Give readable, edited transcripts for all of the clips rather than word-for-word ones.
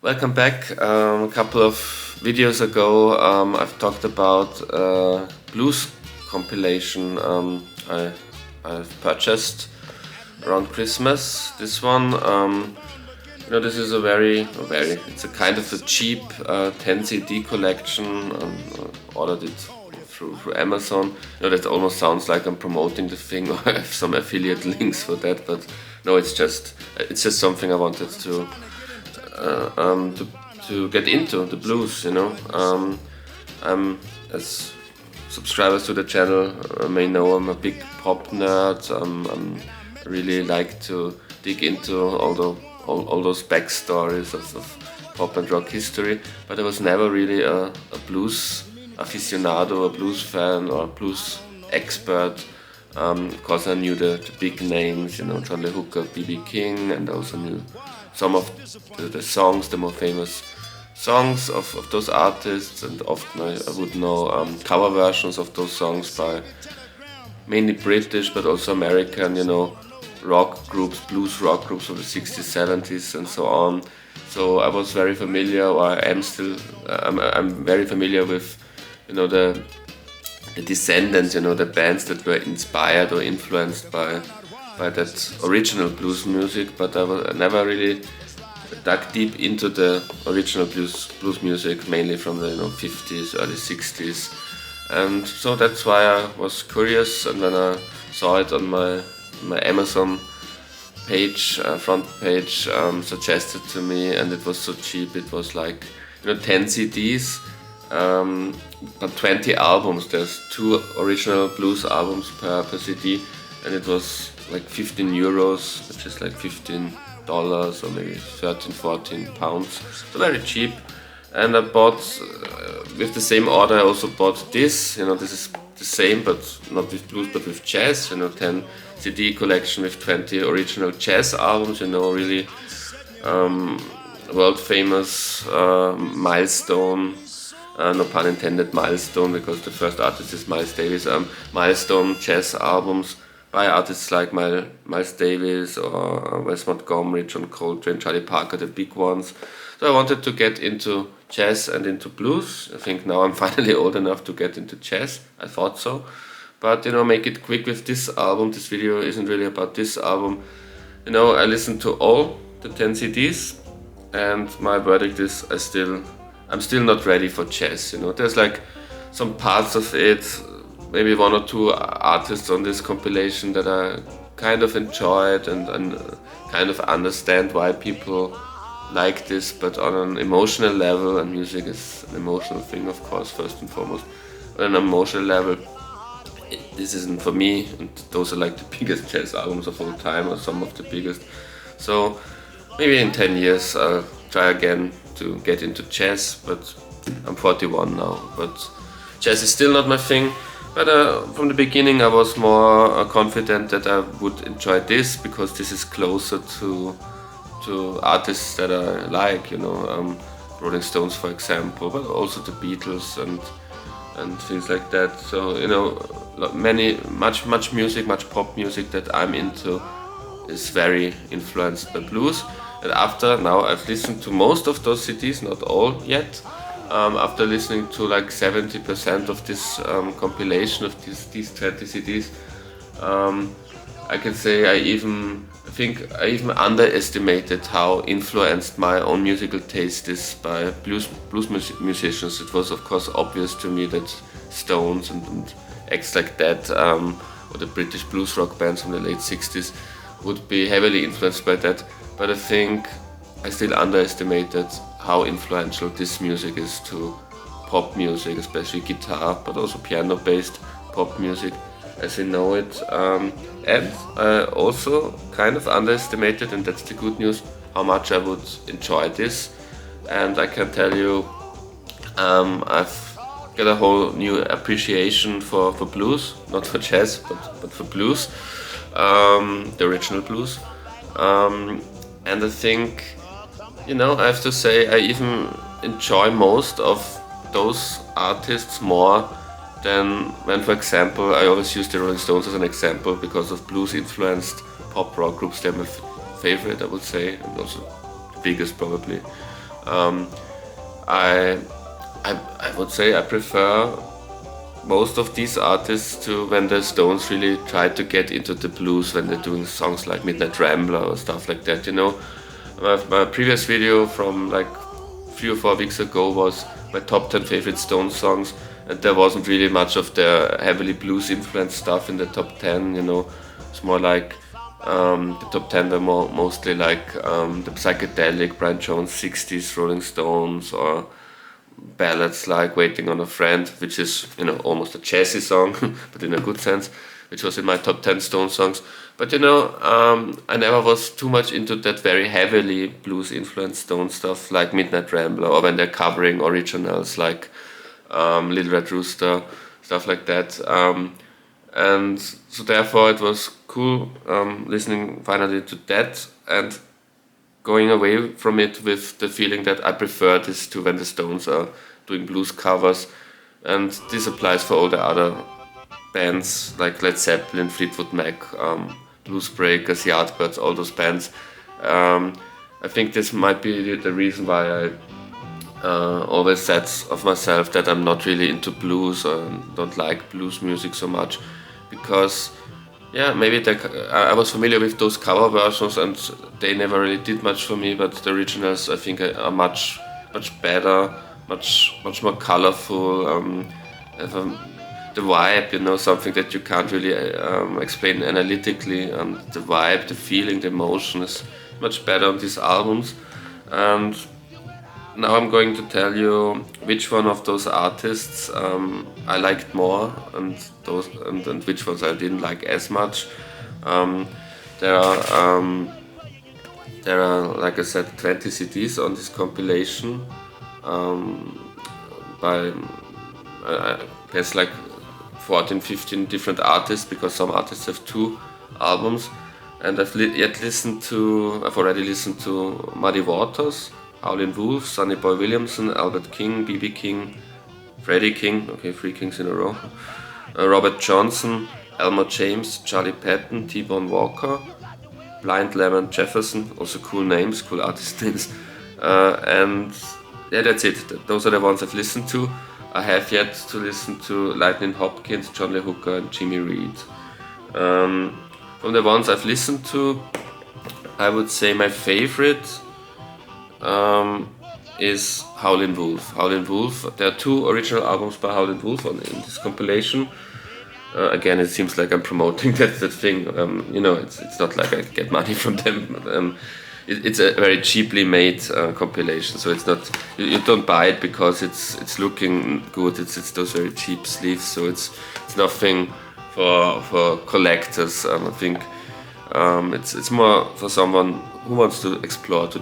Welcome back. A couple of videos ago, I've talked about blues compilation I've purchased around Christmas. This one, this is it's a kind of a cheap 10 CD collection. Ordered it through Amazon. That almost sounds like I'm promoting the thing or I have some affiliate links for that, but no, it's just something I wanted to get into the blues. As subscribers to the channel may know, I'm a big pop nerd. I really like to dig into all those backstories of pop and rock history, but I was never really a blues aficionado, a blues fan or a blues expert. Because I knew the big names, John Lee Hooker, B.B. King, and I also knew some of the songs, the more famous songs of those artists, and often I would know cover versions of those songs by mainly British but also American, rock groups, blues rock groups of the 60s, 70s and so on. So I was very familiar, or I am still, I'm very familiar with, the descendants, the bands that were inspired or influenced by that original blues music, but I never really dug deep into the original blues music, mainly from the 50s, early 60s, and so that's why I was curious. And when I saw it on my Amazon page, front page, suggested to me, and it was so cheap. It was like 10 CDs. But 20 albums. There's 2 original blues albums per CD, and it was like 15 euros, which is like $15 or maybe 13-14 pounds. So very cheap. And I bought with the same order. I also bought this. This is the same, but not with blues, but with jazz. 10 CD collection with 20 original jazz albums. Really world famous milestone. No pun intended, milestone, because the first artist is Miles Davis. Milestone jazz albums by artists like Miles Davis or Wes Montgomery, John Coltrane, Charlie Parker, the big ones. So I wanted to get into jazz and into blues. I think now I'm finally old enough to get into jazz. I thought so. But make it quick with this album. This video isn't really about this album. I listened to all the 10 CDs, and my verdict is I'm still not ready for jazz. There's like some parts of it, maybe 1 or 2 artists on this compilation that I kind of enjoyed and kind of understand why people like this, but on an emotional level, and music is an emotional thing, of course, first and foremost. On an emotional level, this isn't for me, and those are like the biggest jazz albums of all time, or some of the biggest. So maybe in 10 years I'll try again to get into jazz, but I'm 41 now, but jazz is still not my thing. But from the beginning I was more confident that I would enjoy this, because this is closer to artists that I like, Rolling Stones, for example, but also the Beatles and things like that. So much music, much pop music that I'm into is very influenced by blues. And now I've listened to most of those CDs, not all yet. After listening to like 70% of this compilation of these 20 CDs, I can say I think I even underestimated how influenced my own musical taste is by blues musicians. It was of course obvious to me that Stones and acts like that, or the British blues rock bands from the late 60s, would be heavily influenced by that. But I think I still underestimated how influential this music is to pop music, especially guitar, but also piano-based pop music as we know it. And I also kind of underestimated, and that's the good news, how much I would enjoy this. And I can tell you, I've got a whole new appreciation for blues, not for jazz, but for blues, the original blues. And I think, I have to say, I even enjoy most of those artists more than when, for example, I always use the Rolling Stones as an example because of blues-influenced pop rock groups. They're my favorite, I would say, and also the biggest probably. Um, I, I would say I prefer most of these artists to when the Stones really try to get into the blues when they're doing songs like Midnight Rambler or stuff like that. My previous video from like 3 or 4 weeks ago was my top 10 favorite Stones songs, and there wasn't really much of the heavily blues influenced stuff in the top 10. It's more like the top 10 were mostly like the psychedelic Brian Jones 60s Rolling Stones, or ballads like Waiting on a Friend, which is, almost a jazzy song, but in a good sense, which was in my top 10 Stone songs. But I never was too much into that very heavily blues influenced Stone stuff like Midnight Rambler, or when they're covering originals like Little Red Rooster, stuff like that. And so therefore it was cool listening finally to that, and going away from it with the feeling that I prefer this to when the Stones are doing blues covers. And this applies for all the other bands like Led Zeppelin, Fleetwood Mac, Blues Breakers, Yardbirds, all those bands. I think this might be the reason why I always said of myself that I'm not really into blues or don't like blues music so much, because maybe I was familiar with those cover versions and they never really did much for me, but the originals I think are much better, much more colorful. Have the vibe, something that you can't really explain analytically. The vibe, the feeling, the emotion is much better on these albums. And now I'm going to tell you which one of those artists I liked more, and which ones I didn't like as much. Um, there are like I said 20 CDs on this compilation by I guess like 14, 15 different artists, because some artists have 2 albums. And I've already listened to Muddy Waters, Howlin' Wolf, Sonny Boy Williamson, Albert King, B.B. King, Freddie King, okay, 3 Kings in a row, Robert Johnson, Elmer James, Charlie Patton, T-Bone Walker, Blind Lemon Jefferson, also cool names, cool artist names, and that's it. Those are the ones I've listened to. I have yet to listen to Lightning Hopkins, John Lee Hooker, and Jimmy Reed. From the ones I've listened to, I would say my favorite is Howlin' Wolf. Howlin' Wolf. There are 2 original albums by Howlin' Wolf in this compilation. Again, it seems like I'm promoting that thing. It's not like I get money from them. It's a very cheaply made compilation, so it's not, you don't buy it because it's looking good. It's those very cheap sleeves, so it's nothing for collectors. I think it's more for someone who wants to explore, to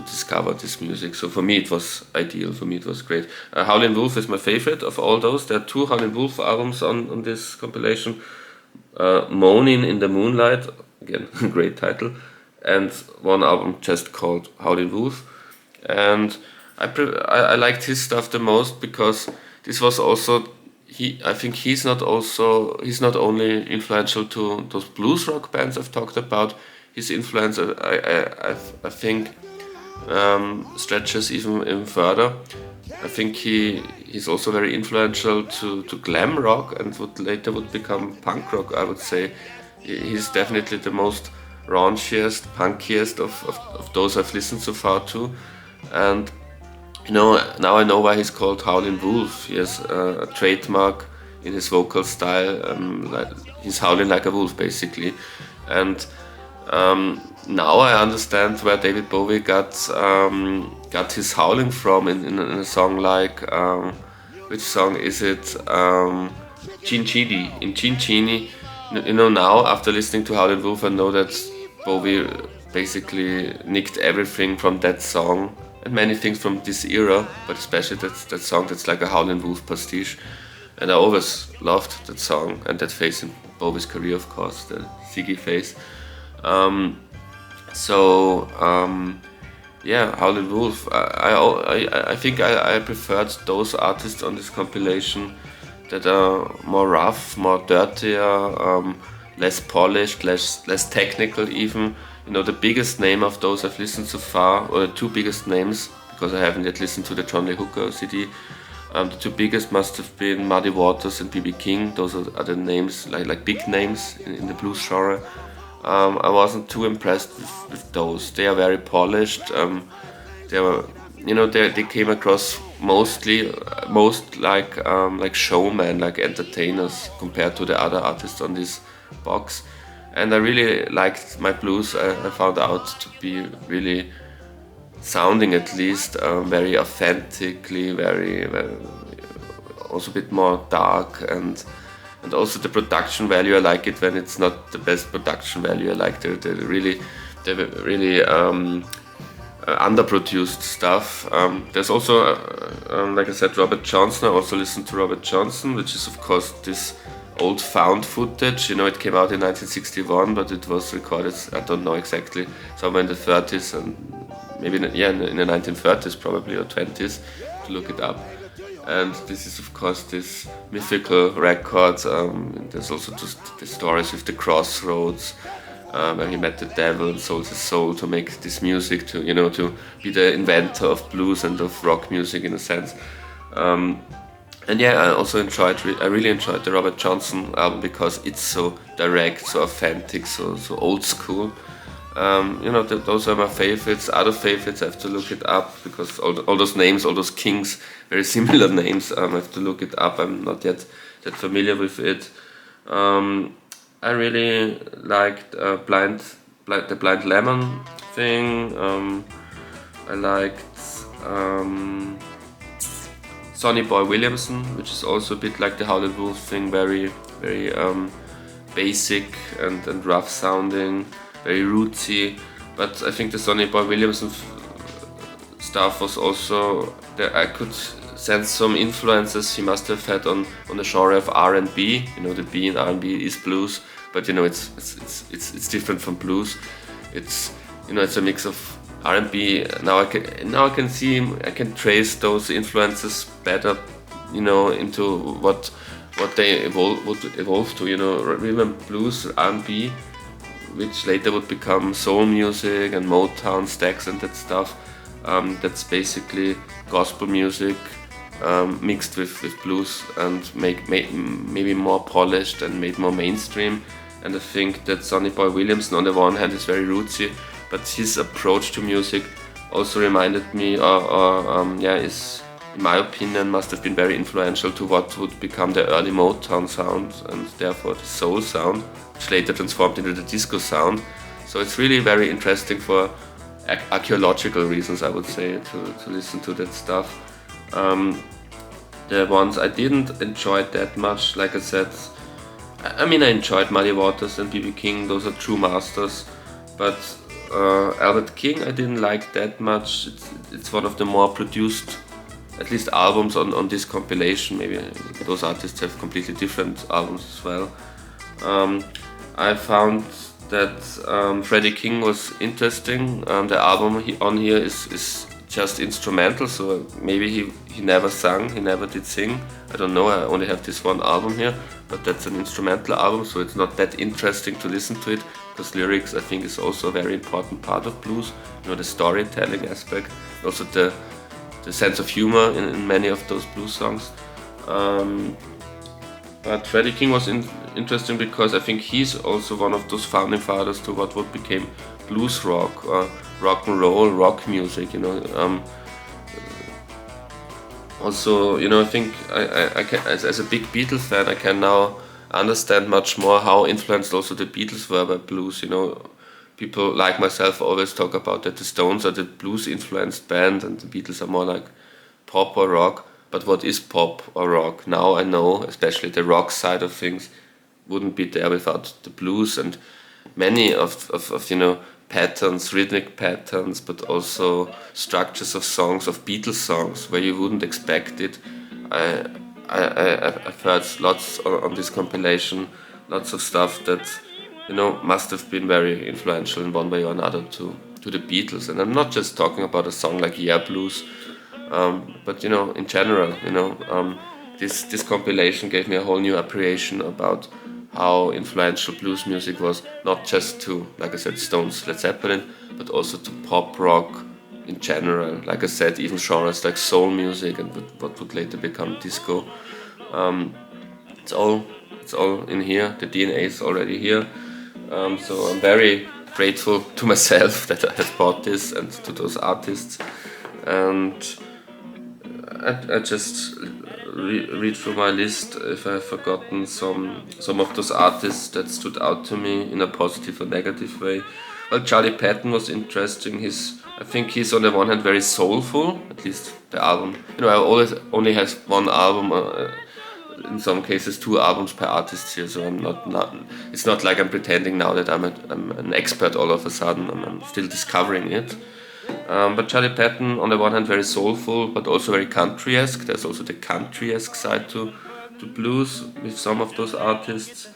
discover this music. So for me it was ideal, for me it was great. Howlin' Wolf is my favorite of all those. There are 2 Howlin' Wolf albums on this compilation. Moaning in the Moonlight, again, great title, and 1 album just called Howlin' Wolf. And I liked his stuff the most because this was also, I think he's not only influential to those blues rock bands I've talked about. His influence, I think, stretches even further. I think he's also very influential to glam rock, and later would become punk rock. I would say he's definitely the most raunchiest, punkiest of those I've listened so far to. And now I know why he's called Howlin' Wolf. He has a trademark in his vocal style. Like he's howling like a wolf, basically. And now I understand where David Bowie got his howling from in a song like, which song is it? Chin Chini. In Chin Chini, now after listening to Howlin' Wolf, I know that Bowie basically nicked everything from that song and many things from this era, but especially that song that's like a Howlin' Wolf pastiche. And I always loved that song and that phase in Bowie's career, of course, the Ziggy phase. Howlin' Wolf. I think I preferred those artists on this compilation that are more rough, more dirtier, less polished, less technical even. The biggest name of those I've listened so far, or the 2 biggest names, because I haven't yet listened to the John Lee Hooker CD. The two biggest must have been Muddy Waters and B.B. King. Those are the names, like big names in the blues genre. I wasn't too impressed with those. They are very polished. They were, they came across most like showmen, like entertainers compared to the other artists on this box. And I really liked my blues. I found out to be really sounding, at least, very authentically, very also a bit more dark, and also the production value. I like it when it's not the best production value. I like the really underproduced stuff. There's also, like I said, Robert Johnson. I also listened to Robert Johnson, which is of course this old found footage. It came out in 1961, but it was recorded, I don't know exactly, somewhere in the 30s, and maybe in the 1930s probably, or 20s, to look it up. And this is of course this mythical record. There's also just the stories with the crossroads, where he met the devil and sold his soul to make this music, to be the inventor of blues and of rock music in a sense. And yeah, I really enjoyed the Robert Johnson album because it's so direct, so authentic, so old school. Those are my favorites. Other favorites, I have to look it up because all those names, all those kings, very similar names. I have to look it up. I'm not yet that familiar with it. I really liked the Blind Lemon thing. I liked Sonny Boy Williamson, which is also a bit like the Howlin' Wolf thing, very basic and rough sounding, very rootsy. But I think the Sonny Boy Williamson stuff was also there. I could sense some influences he must have had on the genre of R&B. The B in R&B is blues, but it's different from blues. It's a mix of R&B. Now I can trace those influences better, into what they would evolve to. Rhythm and blues, R&B, which later would become soul music and Motown, Stax and that stuff. That's basically gospel music mixed with blues and maybe more polished and made more mainstream. And I think that Sonny Boy Williamson on the one hand is very rootsy, but his approach to music also reminded me, is, in my opinion, must have been very influential to what would become the early Motown sound and therefore the soul sound, which later transformed into the disco sound. So it's really very interesting for archaeological reasons, I would say, to listen to that stuff. The ones I didn't enjoy that much, like I said, I enjoyed Muddy Waters and B.B. King, those are true masters, but Albert King I didn't like that much. It's one of the more produced, at least albums on this compilation. Maybe those artists have completely different albums as well. I found that Freddie King was interesting. The album on here is just instrumental, so maybe he never sang, he never did sing. I don't know, I only have this one album here, but that's an instrumental album, so it's not that interesting to listen to it, because lyrics I think is also a very important part of blues, the storytelling aspect, also the sense of humor in many of those blues songs. But Freddie King was interesting because I think he's also one of those founding fathers to what would become blues rock or rock and roll, rock music. Also, I think I can, as a big Beatles fan, I can now understand much more how influenced also the Beatles were by blues. People like myself always talk about that the Stones are the blues-influenced band and the Beatles are more like pop or rock. But what is pop or rock? Now I know, especially the rock side of things, wouldn't be there without the blues and many of patterns, rhythmic patterns, but also structures of songs, of Beatles songs, where you wouldn't expect it. I've heard lots on this compilation, lots of stuff that must have been very influential in one way or another to the Beatles. And I'm not just talking about a song like Yeah Blues, but in general, this compilation gave me a whole new appreciation about how influential blues music was, not just to, like I said, Stones, Led Zeppelin, but also to pop rock, in general. Like I said, even genres like soul music and what would later become disco. Um, it's all in here. The DNA is already here. So I'm very grateful to myself that I have bought this and to those artists. And I just read through my list if I've forgotten some of those artists that stood out to me in a positive or negative way. Well, Charlie Patton was interesting. I think he's on the one hand very soulful, at least the album. I always only has one album. In some cases, 2 albums per artist here. So I'm not. It's not like I'm pretending now that I'm an expert all of a sudden. I'm still discovering it. But Charlie Patton, on the one hand, very soulful, but also very country-esque. There's also the country-esque side to blues with some of those artists.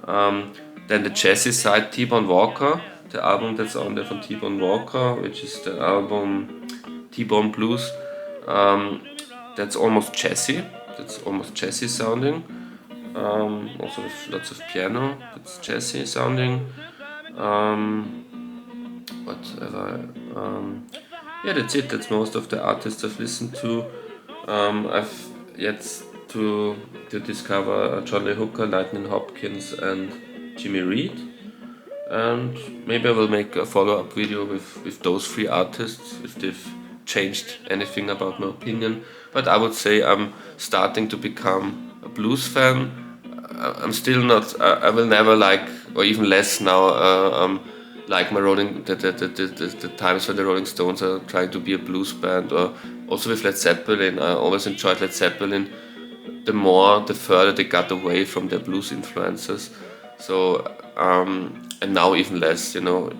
Then the jazzy side, T-Bone Walker, the album that's on there from T-Bone Walker, which is the album T-Bone Blues. That's almost jazzy. That's almost jazzy sounding. Also with lots of piano. That's jazzy sounding. Yeah, that's it. That's most of the artists I've listened to. I've yet to discover John Lee Hooker, Lightning Hopkins, and Jimmy Reed. And maybe I will make a follow-up video with those 3 artists if they've changed anything about my opinion. But I would say I'm starting to become a blues fan. I'm still not. I will never like, or even less now. Like my the times when the Rolling Stones are trying to be a blues band, or also with Led Zeppelin. I always enjoyed Led Zeppelin. The further they got away from their blues influences. So and now even less. Now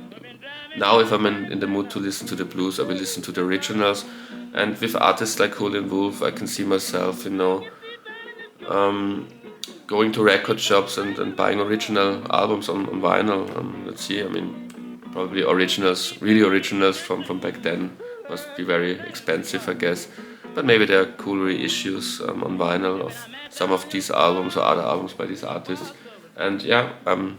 if I'm in the mood to listen to the blues, I will listen to the originals. And with artists like Howlin' Wolf, I can see myself, going to record shops and buying original albums on vinyl. Let's see, probably originals, really originals from back then must be very expensive, I guess. But maybe there are cool reissues on vinyl of some of these albums or other albums by these artists. And yeah, I'm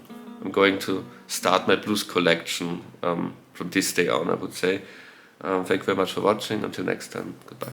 going to start my blues collection from this day on, I would say. Thank you very much for watching. Until next time, goodbye.